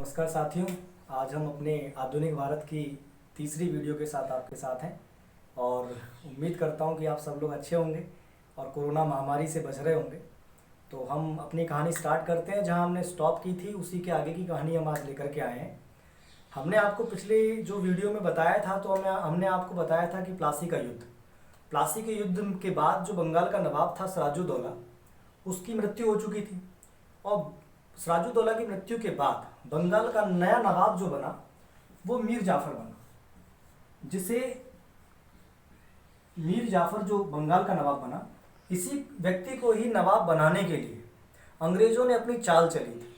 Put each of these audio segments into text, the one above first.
नमस्कार साथियों। आज हम अपने आधुनिक भारत की तीसरी वीडियो के साथ आपके साथ हैं और उम्मीद करता हूं कि आप सब लोग अच्छे होंगे और कोरोना महामारी से बच रहे होंगे। तो हम अपनी कहानी स्टार्ट करते हैं। जहां हमने स्टॉप की थी उसी के आगे की कहानी हम आज लेकर के आए हैं। हमने आपको पिछली जो वीडियो में बताया था तो हमने आपको बताया था कि प्लासी के युद्ध के बाद जो बंगाल का नवाब था सिराजुद्दौला, उसकी मृत्यु हो चुकी थी। और सिराजुद्दौला की मृत्यु के बाद बंगाल का नया नवाब जो बना वो मीर जाफर बना, जिसे मीर जाफर जो बंगाल का नवाब बना, इसी व्यक्ति को ही नवाब बनाने के लिए अंग्रेजों ने अपनी चाल चली थी।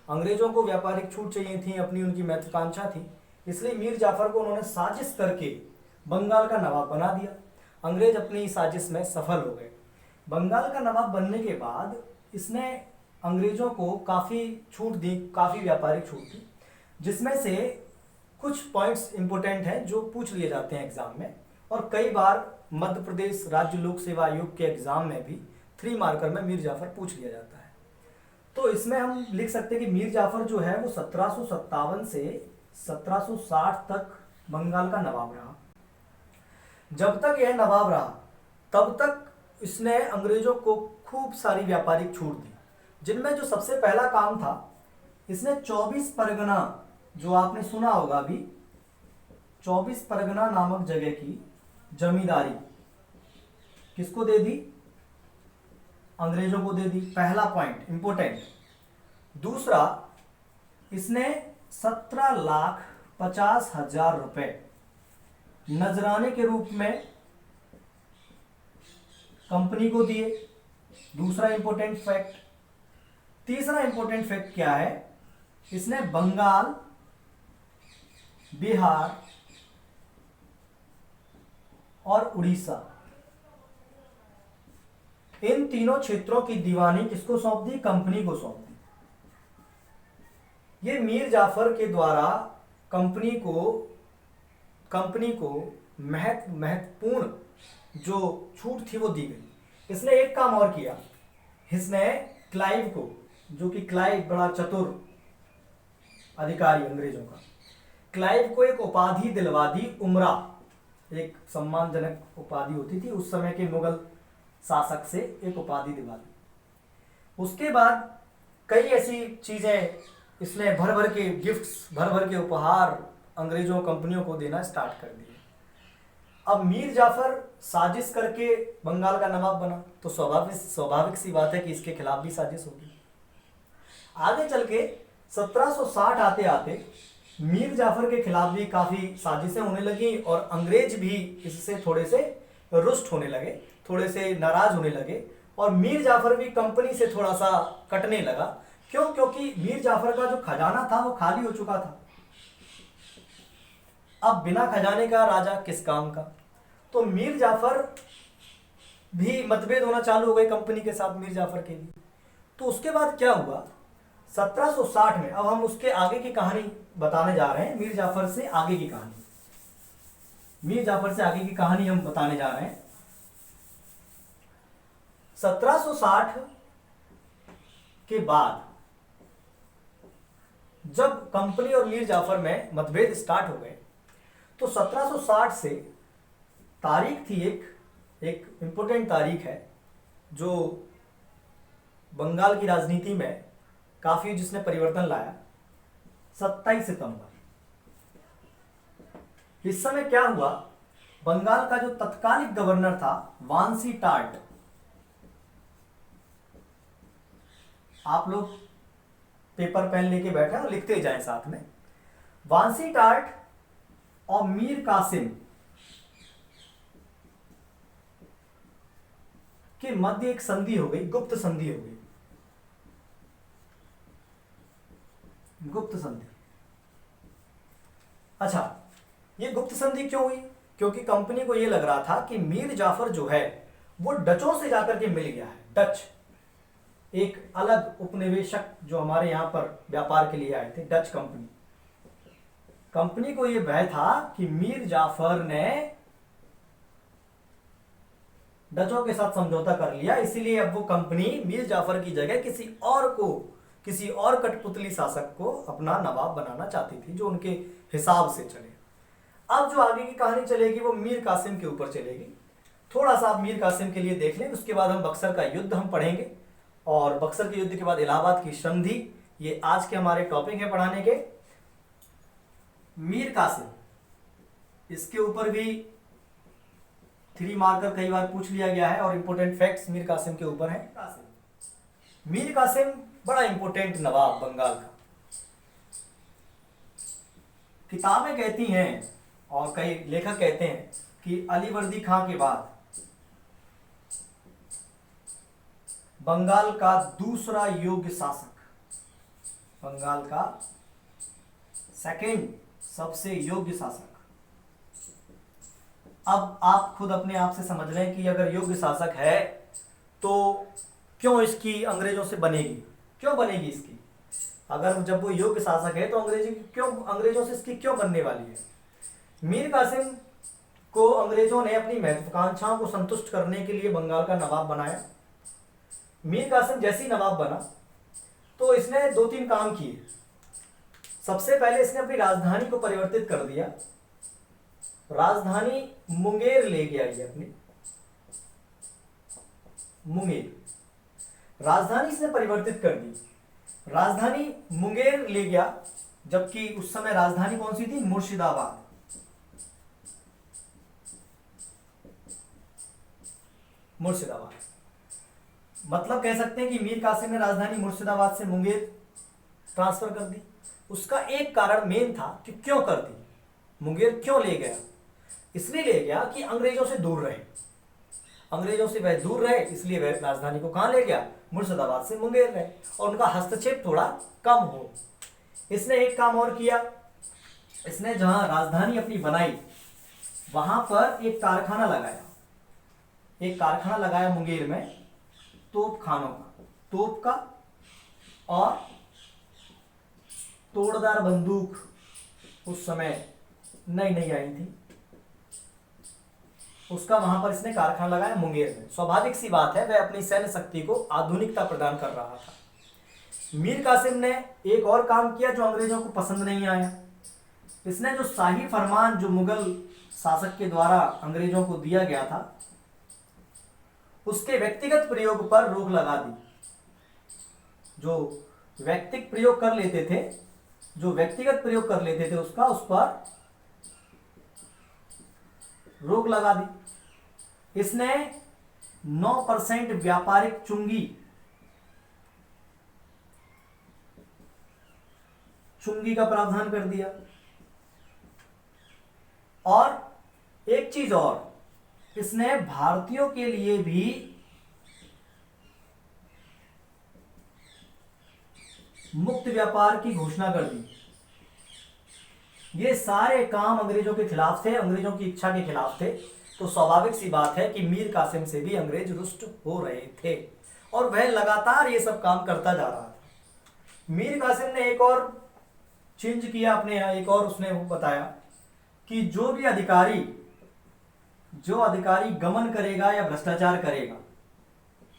अंग्रेजों को व्यापारिक छूट चाहिए थी, अपनी उनकी महत्वाकांक्षा थी, इसलिए मीर जाफर को उन्होंने साजिश करके बंगाल का नवाब बना दिया। अंग्रेज अपनी साजिश में सफल हो गए। बंगाल का नवाब बनने के बाद इसने अंग्रेजों को काफ़ी छूट दी, काफ़ी व्यापारिक छूट दी, जिसमें से कुछ पॉइंट्स इंपॉर्टेंट हैं जो पूछ लिए जाते हैं एग्जाम में। और कई बार मध्य प्रदेश राज्य लोक सेवा आयोग के एग्जाम में भी 3 मार्कर में मीर जाफर पूछ लिया जाता है। तो इसमें हम लिख सकते हैं कि मीर जाफर जो है वो 1757 से 1760 तक बंगाल का नवाब रहा। जब तक यह नवाब रहा तब तक इसने अंग्रेजों को खूब सारी व्यापारिक छूट दी, जिनमें जो सबसे पहला काम था, इसने 24 परगना, जो आपने सुना होगा अभी, 24 परगना नामक जगह की जमींदारी किसको दे दी? अंग्रेजों को दे दी। पहला पॉइंट इंपोर्टेंट। दूसरा, इसने 17,50,000 रुपए नजराने के रूप में कंपनी को दिए। दूसरा इंपॉर्टेंट फैक्ट। तीसरा इंपॉर्टेंट फैक्ट क्या है? इसने बंगाल, बिहार और उड़ीसा, इन तीनों क्षेत्रों की दीवानी किसको सौंप दी? कंपनी को सौंप दी। ये मीर जाफर के द्वारा कंपनी को महत्वपूर्ण जो छूट थी वो दी गई। इसने एक काम और किया। इसने क्लाइव को, जो कि क्लाइव बड़ा चतुर अधिकारी अंग्रेजों का, क्लाइव को एक उपाधि दिलवा दी, उमरा। एक सम्मानजनक उपाधि होती थी उस समय के मुगल शासक से, एक उपाधि दिलवा दी। उसके बाद कई ऐसी चीजें इसने भर भर के गिफ्ट्स, भर भर के उपहार अंग्रेजों कंपनियों को देना स्टार्ट कर दिए। अब मीर जाफर साजिश करके बंगाल का नवाब बना, तो स्वाभाविक सी बात है कि इसके खिलाफ भी साजिश होगी। आगे चल के 1760 आते आते मीर जाफर के खिलाफ भी काफी साजिशें होने लगी और अंग्रेज भी इससे थोड़े से रुष्ट होने लगे, थोड़े से नाराज होने लगे और मीर जाफर भी कंपनी से थोड़ा सा कटने लगा। क्यों? क्योंकि मीर जाफर का जो खजाना था वो खाली हो चुका था। अब बिना खजाने का राजा किस काम का? तो मीर जाफर भी मतभेद होना चालू हो गए कंपनी के साथ, मीर जाफर के लिए। तो उसके बाद क्या हुआ? 1760 में, अब हम उसके आगे की कहानी बताने जा रहे हैं। मीर जाफर से आगे की कहानी, मीर जाफर से आगे की कहानी हम बताने जा रहे हैं। 1760 के बाद जब कंपनी और मीर जाफर में मतभेद स्टार्ट हो गए तो 1760 से तारीख थी, एक इंपॉर्टेंट तारीख है जो बंगाल की राजनीति में काफी जिसने परिवर्तन लाया। 27 सितंबर। इस समय क्या हुआ? बंगाल का जो तत्कालिक गवर्नर था वांसी टाट, आप लोग पेपर पेन लेके बैठे और लिखते जाएं साथ में। वांसी टाट और मीर कासिम के मध्य एक संधि हो गई, गुप्त संधि हो गई, गुप्त संधि। अच्छा, ये गुप्त संधि क्यों हुई? क्योंकि कंपनी को यह लग रहा था कि मीर जाफर जो है वो डचों से जाकर के मिल गया है। डच एक अलग उपनिवेशक जो हमारे यहां पर व्यापार के लिए आए थे, डच कंपनी को यह भय था कि मीर जाफर ने डचों के साथ समझौता कर लिया, इसीलिए अब वो कंपनी मीर जाफर की जगह किसी और को किसी और कठपुतली शासक को अपना नवाब बनाना चाहती थी जो उनके हिसाब से चले। अब जो आगे की कहानी चलेगी वो मीर कासिम के ऊपर चलेगी। थोड़ा सा आप मीर कासिम के लिए देख लें, उसके बाद हम बक्सर का युद्ध हम पढ़ेंगे और बक्सर के युद्ध के बाद इलाहाबाद की संधि, ये आज के हमारे टॉपिक है पढ़ाने के। मीर कासिम, इसके ऊपर भी 3 मार्कर कई बार पूछ लिया गया है और इंपॉर्टेंट फैक्ट्स मीर कासिम के ऊपर हैं। मीर कासिम बड़ा इंपॉर्टेंट नवाब बंगाल का। किताबें कहती हैं और कई लेखक कहते हैं कि अलीवर्दी खां के बाद बंगाल का दूसरा योग्य शासक, बंगाल का सेकंड सबसे योग्य शासक। अब आप खुद अपने आप से समझ लें कि अगर योग्य शासक है तो क्यों इसकी अंग्रेजों से बनेगी, क्यों बनेगी इसकी? अगर जब वो योग्य शासक है तो अंग्रेजों से इसकी क्यों बनने वाली है? मीर कासिम को अंग्रेजों ने अपनी महत्वाकांक्षाओं को संतुष्ट करने के लिए बंगाल का नवाब बनाया। मीर कासिम जैसी नवाब बना तो इसने 2-3 काम किए। सबसे पहले इसने अपनी राजधानी को परिवर्तित कर दिया। राजधानी मुंगेर ले गया, ये अपनी मुंगेर राजधानी इसने परिवर्तित कर दी, राजधानी मुंगेर ले गया, जबकि उस समय राजधानी कौन सी थी? मुर्शिदाबाद। मुर्शिदाबाद मतलब कह सकते हैं कि मीर कासिम ने राजधानी मुर्शिदाबाद से मुंगेर ट्रांसफर कर दी। उसका एक कारण मेन था कि क्यों कर दी, मुंगेर क्यों ले गया? इसलिए ले गया कि अंग्रेजों से दूर रहे, अंग्रेजों से वह दूर रहे, इसलिए वह राजधानी को कहां ले गया? मुर्शिदाबाद से मुंगेर रहे और उनका हस्तक्षेप थोड़ा कम हो। इसने एक काम और किया, इसने जहां राजधानी अपनी बनाई वहां पर एक कारखाना लगाया, एक कारखाना लगाया मुंगेर में तोप खानों का, तोप का और तोड़दार बंदूक उस समय नई नई आई थी, उसका वहां पर इसने कारखाना लगाया मुंगेर में। स्वाभाविक सी बात है, वह अपनी सैन्य शक्ति को आधुनिकता प्रदान कर रहा था। मीर कासिम ने एक और काम किया जो अंग्रेजों को पसंद नहीं आया। इसने जो शाही फरमान जो मुगल शासक के द्वारा अंग्रेजों को दिया गया था उसके व्यक्तिगत प्रयोग पर रोक लगा दी। जो व्यक्तिगत प्रयोग कर लेते थे, जो व्यक्तिगत प्रयोग कर लेते थे उसका, उस पर रोक लगा दी। इसने 9% व्यापारिक चुंगी का प्रावधान कर दिया। और एक चीज और, इसने भारतीयों के लिए भी मुक्त व्यापार की घोषणा कर दी। ये सारे काम अंग्रेजों के खिलाफ थे, अंग्रेजों की इच्छा के खिलाफ थे। तो स्वाभाविक सी बात है कि मीर कासिम से भी अंग्रेज रुष्ट हो रहे थे और वह लगातार ये सब काम करता जा रहा था। मीर कासिम ने एक और चेंज किया अपने यहाँ, एक और उसने बताया कि जो अधिकारी गमन करेगा या भ्रष्टाचार करेगा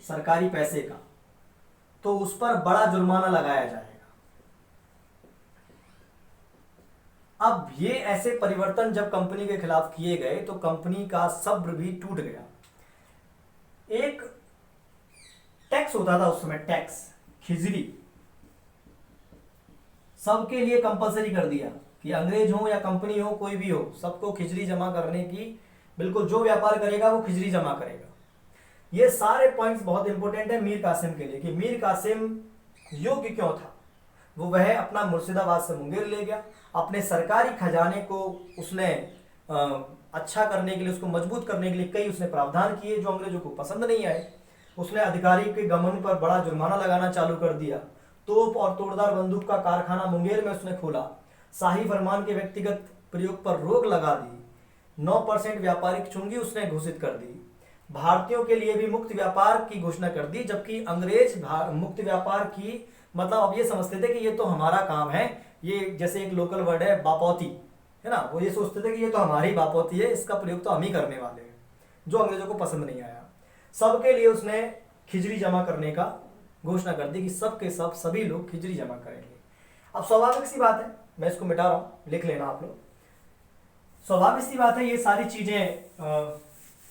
सरकारी पैसे का, तो उस पर बड़ा जुर्माना लगाया जाएगा। अब ये ऐसे परिवर्तन जब कंपनी के खिलाफ किए गए तो कंपनी का सब्र भी टूट गया। एक टैक्स होता था उस समय, टैक्स खिजरी सबके लिए कंपलसरी कर दिया कि अंग्रेज हो या कंपनी हो, कोई भी हो, सबको खिजरी जमा करने की, बिल्कुल जो व्यापार करेगा वो खिजरी जमा करेगा। ये सारे पॉइंट्स बहुत इंपॉर्टेंट है मीर कासिम के लिए कि मीर कासिम योग्य क्यों था। वो वह अपना मुर्शिदाबाद से मुंगेर ले गया, अपने सरकारी खजाने को उसने अच्छा करने के लिए, उसको मजबूत करने के लिए कई उसने प्रावधान किए जो अंग्रेजों को पसंद नहीं आए। उसने अधिकारी के गमन पर बड़ा जुर्माना लगाना चालू कर दिया। तोप और तोड़दार बंदूक का कारखाना मुंगेर में उसने खोला। शाही फरमान के व्यक्तिगत प्रयोग पर रोक लगा दी। 9% व्यापारिक चुंगी उसने घोषित कर दी। भारतीयों के लिए भी मुक्त व्यापार की घोषणा कर दी, जबकि अंग्रेज मुक्त व्यापार की मतलब अब ये समझते थे कि ये तो हमारा काम है, ये जैसे एक लोकल वर्ड है बापौती है ना, वो ये सोचते थे कि ये तो हमारी बापौती है, इसका प्रयोग तो हम ही करने वाले हैं, जो अंग्रेजों को पसंद नहीं आया। सबके लिए उसने खिजरी जमा करने का घोषणा कर दी कि सब के सब सभी लोग खिचड़ी जमा करेंगे। अब स्वाभाविक सी बात है, मैं इसको मिटा रहा हूँ, लिख लेना आप लोग। स्वाभाविक सी बात है, ये सारी चीजें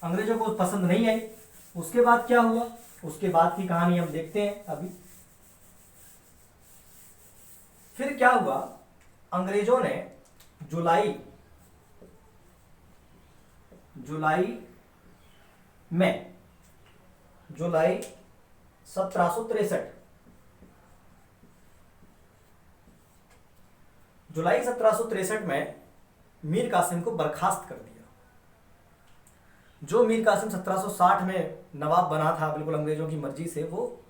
अंग्रेजों को पसंद नहीं आई। उसके बाद क्या हुआ, उसके बाद की कहानी हम देखते हैं अभी। फिर क्या हुआ, अंग्रेजों ने जुलाई में जुलाई 1763 में मीर कासिम को बर्खास्त कर दिया। जो मीर कासिम 1760 में नवाब बना था बिल्कुल अंग्रेजों की मर्जी से, वो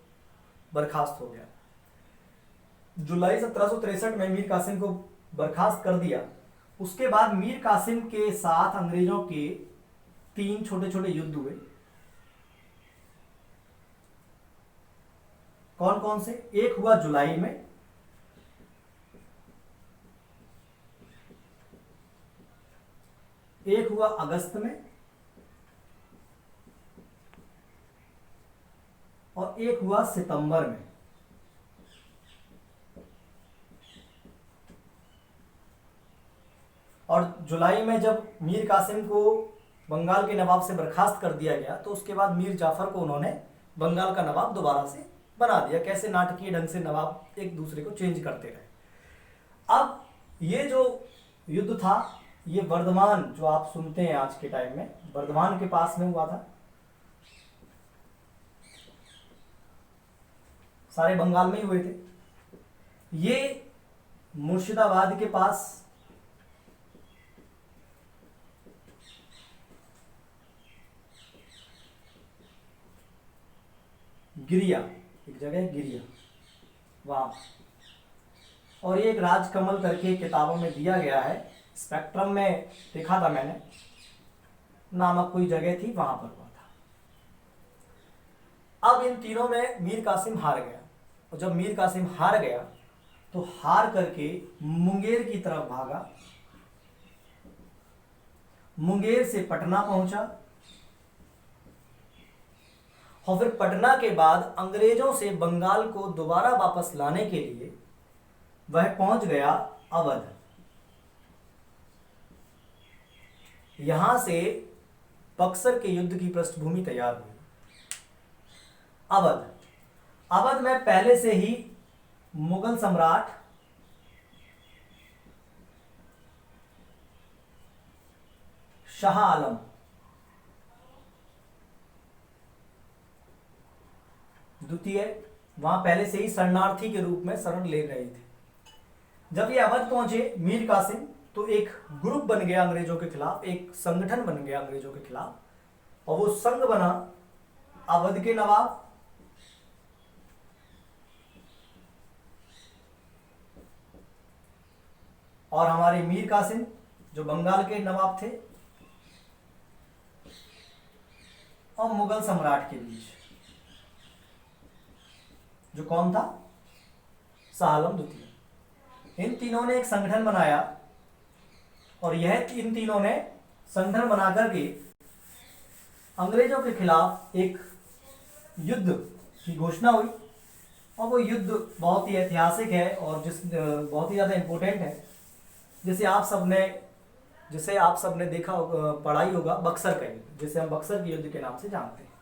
बर्खास्त हो गया। जुलाई 1763 में मीर कासिम को बर्खास्त कर दिया। उसके बाद मीर कासिम के साथ अंग्रेजों के 3 छोटे छोटे युद्ध हुए। कौन कौन से? एक हुआ जुलाई में, एक हुआ अगस्त में, और एक हुआ सितंबर में। और जुलाई में जब मीर कासिम को बंगाल के नवाब से बर्खास्त कर दिया गया, तो उसके बाद मीर जाफर को उन्होंने बंगाल का नवाब दोबारा से बना दिया। कैसे नाटकीय ढंग से नवाब एक दूसरे को चेंज करते रहे। अब ये जो युद्ध था, ये वर्धमान, जो आप सुनते हैं आज के टाइम में, वर्धमान के पास में हुआ था। सारे बंगाल में ही हुए थे। ये मुर्शिदाबाद के पास गिरिया, एक जगह है गिरिया, वहां। और ये एक राजकमल करके किताबों में दिया गया है, स्पेक्ट्रम में देखा था मैंने, नामक कोई जगह थी, वहां पर हुआ था। अब इन तीनों में मीर कासिम हार गया, और जब मीर कासिम हार गया तो हार करके मुंगेर की तरफ भागा। मुंगेर से पटना पहुंचा, और फिर पटना के बाद अंग्रेजों से बंगाल को दोबारा वापस लाने के लिए वह पहुंच गया अवध। यहां से बक्सर के युद्ध की पृष्ठभूमि तैयार हुई। अवध में पहले से ही मुगल सम्राट शाह आलम द्वितीय वहां पहले से ही शरणार्थी के रूप में शरण ले रहे थे। जब ये अवध पहुंचे मीर कासिम, तो एक ग्रुप बन गया अंग्रेजों के खिलाफ, एक संगठन बन गया अंग्रेजों के खिलाफ, और वो संघ बना अवध के नवाब, और हमारे मीर कासिम जो बंगाल के नवाब थे, और मुगल सम्राट के बीच जो कौन था? शाह आलम द्वितीय। इन तीनों ने एक संगठन बनाया, और इन तीनों ने संगठन बनाकर के अंग्रेजों के खिलाफ एक युद्ध की घोषणा हुई। और वो युद्ध बहुत ही ऐतिहासिक है, और बहुत ही ज़्यादा इम्पोर्टेंट है, जिसे आप सबने देखा, पढ़ाई होगा, बक्सर का युद्ध, जिसे हम बक्सर के युद्ध के नाम से जानते हैं।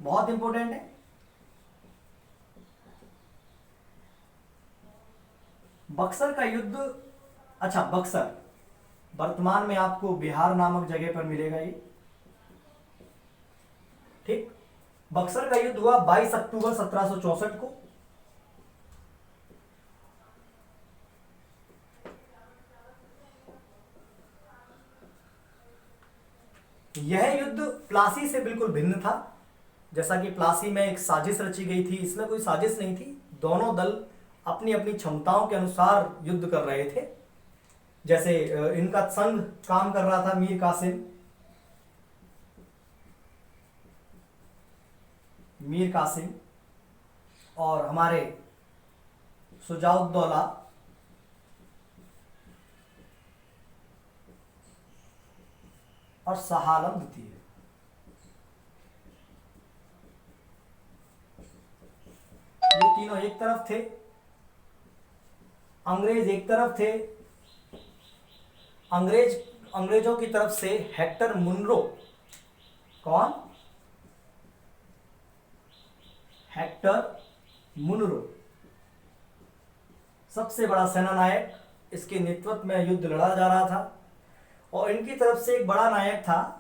बहुत इंपॉर्टेंट है। बक्सर का युद्ध, अच्छा, बक्सर वर्तमान में आपको बिहार नामक जगह पर मिलेगा ये, ठीक। बक्सर का युद्ध हुआ 22 अक्टूबर 1764 को। यह युद्ध प्लासी से बिल्कुल भिन्न था। जैसा कि प्लासी में एक साजिश रची गई थी, इसमें कोई साजिश नहीं थी। दोनों दल अपनी अपनी क्षमताओं के अनुसार युद्ध कर रहे थे। जैसे इनका संघ काम कर रहा था, मीर कासिम और हमारे सुजाउद्दौला और शाह आलम द्वितीय। ये तीनों एक तरफ थे, अंग्रेज एक तरफ थे। अंग्रेजों की तरफ से हेक्टर मुनरो, कौन? हेक्टर मुनरो सबसे बड़ा सेनानायक, इसके नेतृत्व में युद्ध लड़ा जा रहा था। और इनकी तरफ से एक बड़ा नायक था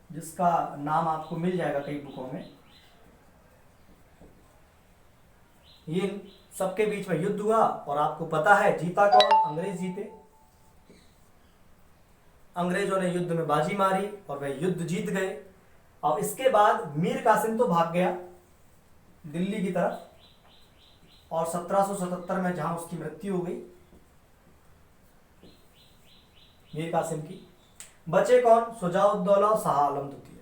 जिसका नाम आपको मिल जाएगा कई बुकों में। ये सबके बीच में युद्ध हुआ और आपको पता है जीता कौन? अंग्रेज जीते। अंग्रेजों ने युद्ध में बाजी मारी और वह युद्ध जीत गए। और इसके बाद मीर कासिम तो भाग गया दिल्ली की तरफ, और 1777 में जहां उसकी मृत्यु हो गई मीर कासिम की। बचे कौन? शुजाउद्दौला और शाह आलम द्वितीय।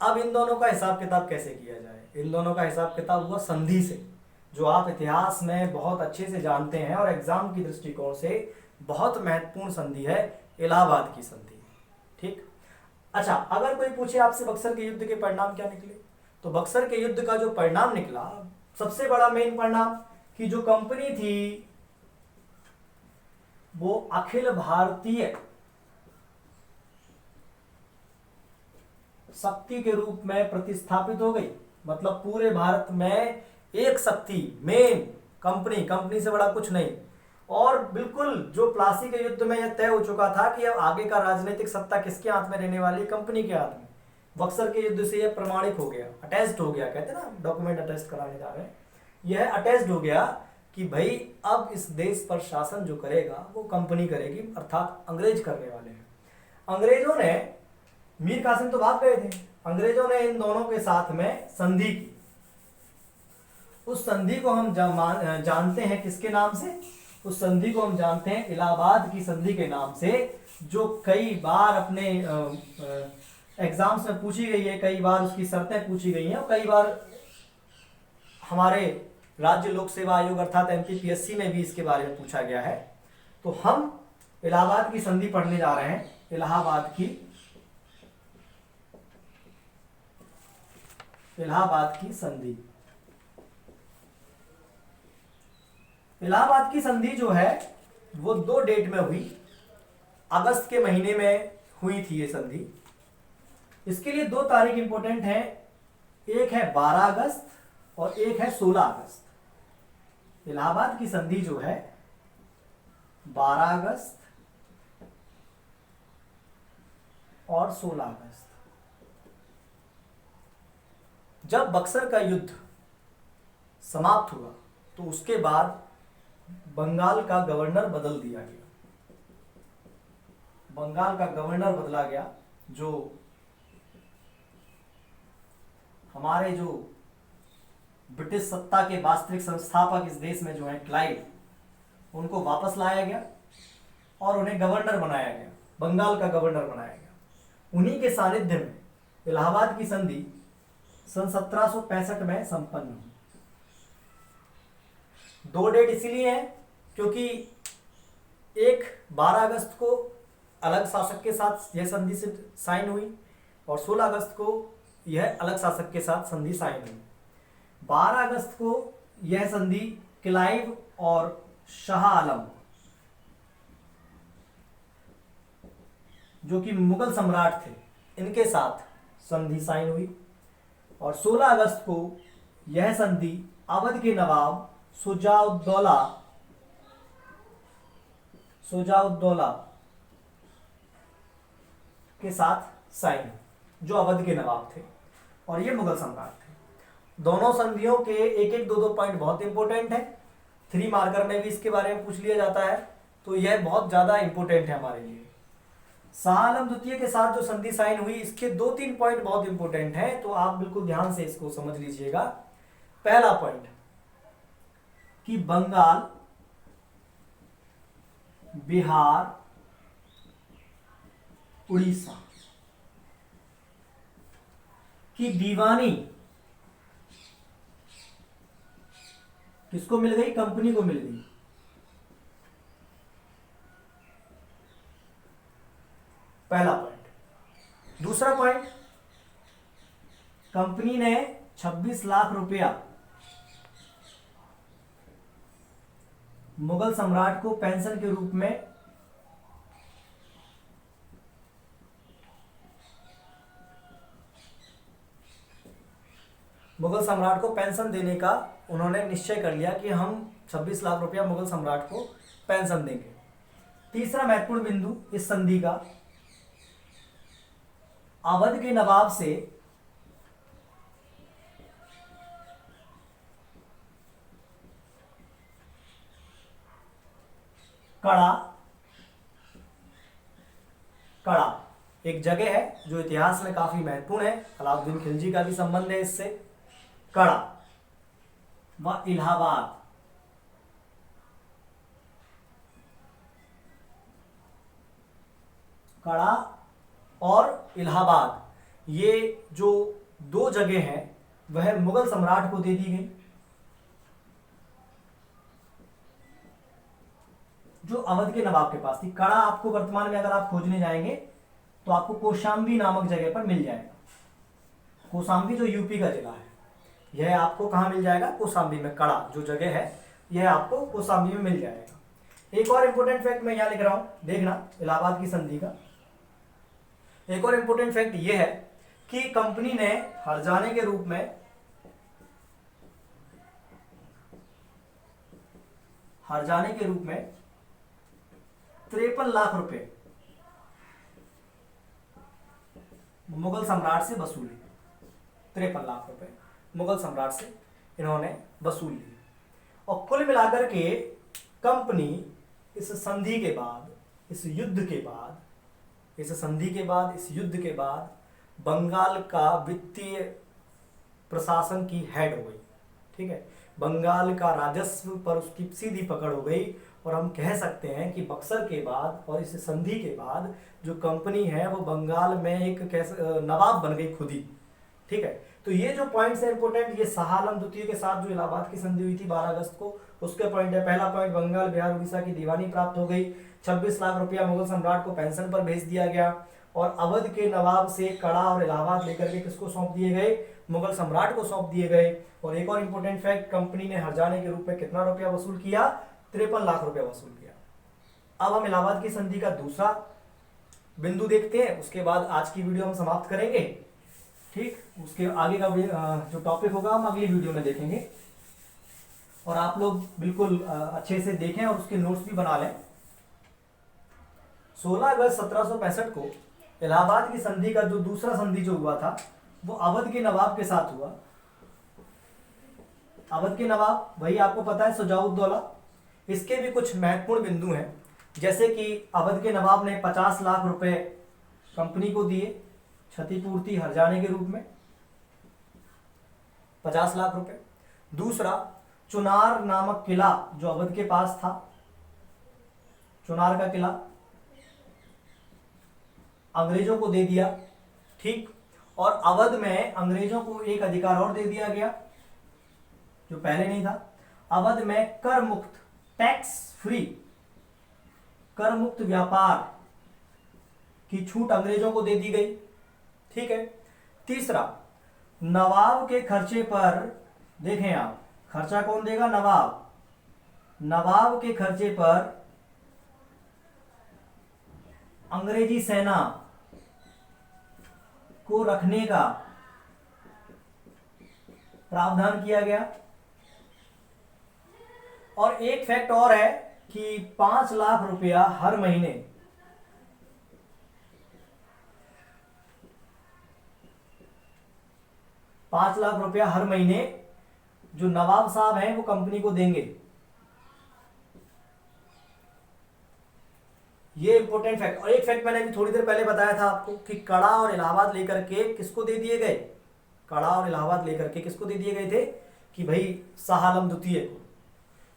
अब इन दोनों का हिसाब किताब कैसे किया जाए? इन दोनों का हिसाब किताब हुआ संधि से, जो आप इतिहास में बहुत अच्छे से जानते हैं और एग्जाम की दृष्टिकोण से बहुत महत्वपूर्ण संधि है, इलाहाबाद की संधि। ठीक। अच्छा, अगर कोई पूछे आपसे बक्सर के युद्ध के परिणाम क्या निकले, तो बक्सर के युद्ध का जो परिणाम निकला, सबसे बड़ा मेन परिणाम कि जो कंपनी थी वो अखिल भारतीय शक्ति के रूप में प्रतिस्थापित हो गई। मतलब पूरे भारत में एक शक्ति, मेन कंपनी से बड़ा कुछ नहीं। और बिल्कुल जो प्लासी के युद्ध में यह तय हो चुका था कि अब आगे का राजनीतिक सत्ता किसके हाथ में रहने वाली? कंपनी के हाथ में। बक्सर के युद्ध से यह प्रमाणित हो गया, अटैच्ड हो गया, कहते हैं ना डॉक्यूमेंट अटैच कराने जा रहे हैं, यह अटैच्ड हो गया कि भाई अब इस देश पर शासन जो करेगा वो कंपनी करेगी, अर्थात अंग्रेज करने वाले हैं। अंग्रेजों ने, मीर कासिम तो भाग गए थे, अंग्रेजों ने इन दोनों के साथ में संधि की। उस संधि को हम जानते हैं किसके नाम से? उस संधि को हम जानते हैं इलाहाबाद की संधि के नाम से, जो कई बार अपने एग्जाम्स में पूछी गई है, कई बार उसकी शर्तें पूछी गई हैं और कई बार हमारे राज्य लोक सेवा आयोग अर्थात एमपीपीएससी में भी इसके बारे में पूछा गया है। तो हम इलाहाबाद की संधि पढ़ने जा रहे हैं। इलाहाबाद की संधि। इलाहाबाद की संधि जो है वो 2 डेट में हुई। अगस्त के महीने में हुई थी ये संधि। इसके लिए 2 तारीख इंपॉर्टेंट है, एक है 12 अगस्त और एक है 16 अगस्त। इलाहाबाद की संधि जो है 12 अगस्त और 16 अगस्त। जब बक्सर का युद्ध समाप्त हुआ तो उसके बाद बंगाल का गवर्नर बदल दिया गया। बंगाल का गवर्नर बदला गया, जो हमारे जो ब्रिटिश सत्ता के वास्तविक संस्थापक इस देश में जो है क्लाइव, उनको वापस लाया गया और उन्हें गवर्नर बनाया गया, बंगाल का गवर्नर बनाया गया। उन्हीं के सानिध्य में इलाहाबाद की संधि सन 1765 में संपन्न हुई। 2 डेट इसीलिए है क्योंकि एक 12 अगस्त को अलग शासक के साथ यह संधि से साइन हुई और 16 अगस्त को यह अलग शासक के साथ संधि साइन हुई। 12 अगस्त को यह संधि क्लाइव और शाह आलम, जो कि मुगल सम्राट थे, इनके साथ संधि साइन हुई। और 16 अगस्त को यह संधि अवध के नवाब शुजाउद्दौला के साथ साइन हुई, जो अवध के नवाब थे और ये मुगल सम्राट थे। दोनों संधियों के एक एक 2-2 पॉइंट बहुत इंपॉर्टेंट है। 3 मार्कर में भी इसके बारे में पूछ लिया जाता है, तो यह बहुत ज्यादा इंपॉर्टेंट है हमारे लिए। शाह आलम द्वितीय के साथ जो संधि साइन हुई, इसके 2-3 पॉइंट बहुत इंपॉर्टेंट हैं, तो आप बिल्कुल ध्यान से इसको समझ लीजिएगा। पहला पॉइंट कि बंगाल, बिहार, उड़ीसा की दीवानी किसको मिल गई? कंपनी को मिल गई। पहला पॉइंट। दूसरा पॉइंट, कंपनी ने 26 लाख रुपया मुगल सम्राट को पेंशन के रूप में मुगल सम्राट को पेंशन देने का उन्होंने निश्चय कर लिया कि हम 26 लाख रुपया मुगल सम्राट को पेंशन देंगे। तीसरा महत्वपूर्ण बिंदु इस संधि का, अवध के नवाब से कड़ा, कड़ा एक जगह है जो इतिहास में काफी महत्वपूर्ण है, अलाउद्दीन खिलजी का भी संबंध है इससे, कड़ा व इलाहाबाद, कड़ा और इलाहाबाद, ये जो दो जगह हैं वह मुगल सम्राट को दे दी गई। जो अवध के नवाब के पास थी। कड़ा आपको वर्तमान में अगर आप खोजने जाएंगे तो आपको कौशाम्बी नामक जगह पर मिल जाएगा। कौशाम्बी जो यूपी का जिला है, यह आपको कहाँ मिल जाएगा? कौशाम्बी में। कड़ा जो जगह है यह आपको कौशाम्बी में मिल जाएगा। एक और इंपोर्टेंट फैक्ट मैं यहाँ लिख रहा हूँ, देखना इलाहाबाद की संधि का। एक और इंपोर्टेंट फैक्ट यह है कि कंपनी ने हर्जाने के रूप में हर्जाने के रूप में 53 लाख रुपए मुगल सम्राट से वसूले। 53 लाख रुपए मुगल सम्राट से इन्होंने वसूल लिए। और कुल मिलाकर के कंपनी इस संधि के बाद, इस युद्ध के बाद, इस संधि के बाद, इस युद्ध के बाद बंगाल का वित्तीय प्रशासन की हेड हो गई। ठीक है, बंगाल का राजस्व पर उसकी सीधी पकड़ हो गई। और हम कह सकते हैं कि बक्सर के बाद और इस संधि के बाद जो कंपनी है वो बंगाल में एक नवाब बन गई खुद ही। ठीक है, तो ये जो पॉइंट्स है इंपोर्टेंट, ये शाह आलम द्वितीय के साथ जो इलाहाबाद की संधि हुई थी 12 अगस्त को, उसके पॉइंट है। पहला पॉइंट, बंगाल बिहार उड़ीसा की दीवानी प्राप्त हो गई। 26 लाख रुपया मुगल सम्राट को पेंशन पर भेज दिया गया। और अवध के नवाब से कड़ा और इलाहाबाद लेकर के किसको सौंप दिए गए? मुगल सम्राट को सौंप दिए गए। और एक और इंपोर्टेंट फैक्ट, कंपनी ने हर्जाने के रूप में कितना रुपया वसूल किया? 53 लाख रुपया वसूल किया। अब हम इलाहाबाद की संधि का दूसरा बिंदु देखते हैं, उसके बाद आज की वीडियो हम समाप्त करेंगे। ठीक, उसके आगे का जो टॉपिक होगा हम अगली वीडियो में देखेंगे। और आप लोग बिल्कुल अच्छे से देखें और उसके नोट्स भी बना लें। 16 अगस्त 1765 को इलाहाबाद की संधि का जो दूसरा संधि जो हुआ था वो अवध के नवाब के साथ हुआ। अवध के नवाब वही आपको पता है, शुजाउद्दौला। इसके भी कुछ महत्वपूर्ण बिंदु हैं, जैसे कि अवध के नवाब ने 50 लाख रुपए कंपनी को दिए क्षतिपूर्ति हर्जाने के रूप में, 50 लाख रुपए। दूसरा, चुनार नामक किला जो अवध के पास था, चुनार का किला अंग्रेजों को दे दिया। ठीक, और अवध में अंग्रेजों को एक अधिकार और दे दिया गया जो पहले नहीं था। अवध में कर मुक्त, टैक्स फ्री, कर मुक्त व्यापार की छूट अंग्रेजों को दे दी गई। ठीक है। तीसरा, नवाब के खर्चे पर, देखें आप, खर्चा कौन देगा? नवाब। नवाब के खर्चे पर अंग्रेजी सेना को रखने का प्रावधान किया गया। और एक फैक्ट और है कि 5 लाख रुपया हर महीने जो नवाब साहब हैं वो कंपनी को देंगे। ये इंपॉर्टेंट फैक्ट। और एक फैक्ट मैंने अभी थोड़ी देर पहले बताया था आपको कि कड़ा और इलाहाबाद लेकर के किसको दे दिए गए? कड़ा और इलाहाबाद लेकर के किसको दे दिए गए थे? कि भाई शाह आलम द्वितीय को।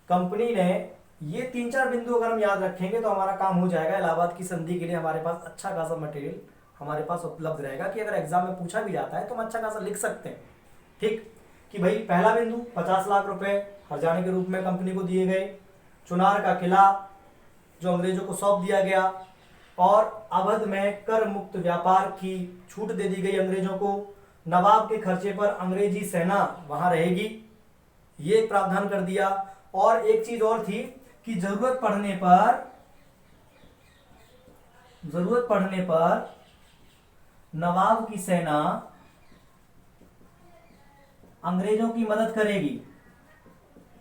कंपनी ने ये 3-4 बिंदु अगर हम याद रखेंगे तो हमारा काम हो जाएगा। इलाहाबाद की संधि के लिए हमारे पास अच्छा खासा मटेरियल हमारे पास उपलब्ध रहेगा कि अगर एग्जाम में पूछा भी जाता है तो हम अच्छा खासा लिख सकते हैं। ठीक, कि भाई पहला बिंदु 50 लाख रुपए हर्जाने के रूप में कंपनी को दिए गए, चुनार का किला जो अंग्रेजों को सौंप दिया गया, और अवध में कर मुक्त व्यापार की छूट दे दी गई अंग्रेजों को, नवाब के खर्चे पर अंग्रेजी सेना वहां रहेगी, ये प्रावधान कर दिया। और एक चीज और थी कि जरूरत पड़ने पर नवाब की सेना अंग्रेजों की मदद करेगी,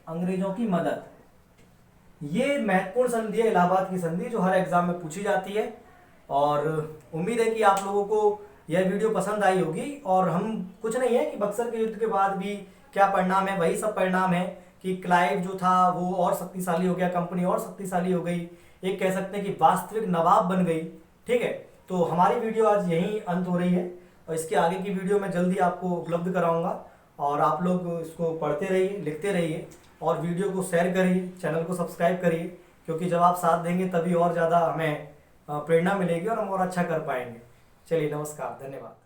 अंग्रेजों की मदद। ये महत्वपूर्ण संधि है, इलाहाबाद की संधि, जो हर एग्जाम में पूछी जाती है। और उम्मीद है कि आप लोगों को यह वीडियो पसंद आई होगी। और हम कुछ नहीं है कि बक्सर के युद्ध के बाद भी क्या परिणाम है, वही सब परिणाम है कि क्लाइव जो था वो और शक्तिशाली हो गया, कंपनी और शक्तिशाली हो गई, एक कह सकते हैं कि वास्तविक नवाब बन गई। ठीक है, तो हमारी वीडियो आज यहीं अंत हो रही है और इसके आगे की वीडियो मैं जल्दी आपको उपलब्ध कराऊंगा। और आप लोग इसको पढ़ते रहिए, लिखते रहिए और वीडियो को शेयर करिए, चैनल को सब्सक्राइब करिए, क्योंकि जब आप साथ देंगे तभी और ज़्यादा हमें प्रेरणा मिलेगी और हम और अच्छा कर पाएंगे। चलिए, नमस्कार, धन्यवाद।